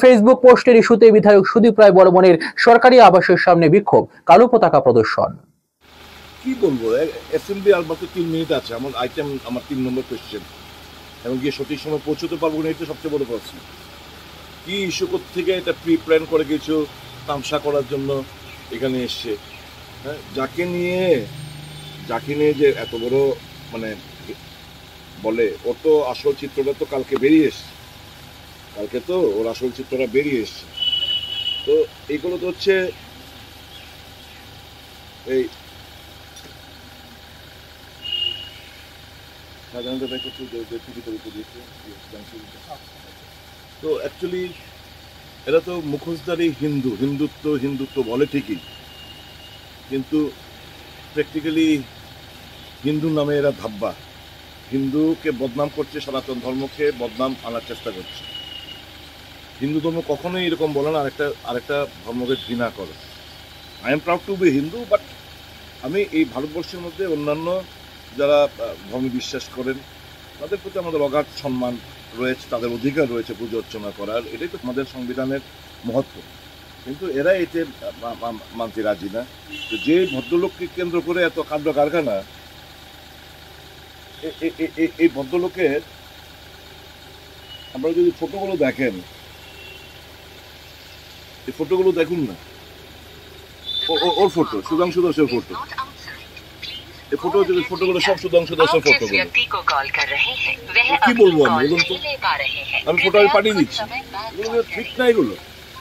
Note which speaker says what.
Speaker 1: Facebook পোস্টের ইস্যুতে বিধায়ক সুদীপ রায় বর্মণের সরকারি আবাসের সামনে বিক্ষোভ, কালো পতাকা প্রদর্শন।
Speaker 2: কি বলবো, অ্যাসেম্বলি আর মাত্র 3 মিনিট আছে, আমার আইটেম, আমার 3 নম্বর কোয়েশ্চেন, এবং গিয়ে সঠিক সময় পৌঁছতে পারবো না, এটা সবচেয়ে বড় প্রশ্ন। কি ইস্যু থেকে এটা প্রি প্ল্যান করে কিছু তামসা করার জন্য এখানে এসছে, হ্যাঁ, যাকে নিয়ে যে এত বড় মানে বলে, ওর তো আসল চিত্রটা তো কালকে বেরিয়ে এসছে, কালকে তো ওর আসল চিত্রটা বেরিয়ে এসছে। তো এইগুলো তো হচ্ছে এই তো অ্যাকচুয়ালি এরা তো মুখোশধারী হিন্দুত্ব বলে ঠিকই, কিন্তু প্র্যাকটিক্যালি হিন্দু নামে এরা ধাব্বা, হিন্দুকে বদনাম করছে, সনাতন ধর্মকে বদনাম আনার চেষ্টা করছে। হিন্দু ধর্ম কখনোই এরকম বলে না আরেকটা ধর্মকে ঘৃণা করো। I am proud to be Hindu, but আমি এই ভারতবর্ষের মধ্যে অন্যান্য যারা ধর্মে বিশ্বাস করেন তাদের প্রতি আমাদের অগাধ সম্মান রয়েছে, তাদের অধিকার রয়েছে পুজো অর্চনা করার, এটাই তো আমাদের সংবিধানের মহত্ব। কিন্তু এরা এতে মানতে রাজি না। তো যে ভদ্রলোককে কেন্দ্র করে এত কাণ্ড কারখানা, এই ভদ্রলোকের আপনারা যদি ফটোগুলো দেখেন, এই ফটোগুলো দেখুন না, ওর ফটো, সুধাংশু দাসের ফটো, এই ফটোগুলো সব সুধাংশু দাসের ফটো। কি বলবো আমি, বলুন তো, আমি ফটো পাঠিয়ে দিচ্ছি, এগুলো ঠিক না, এগুলো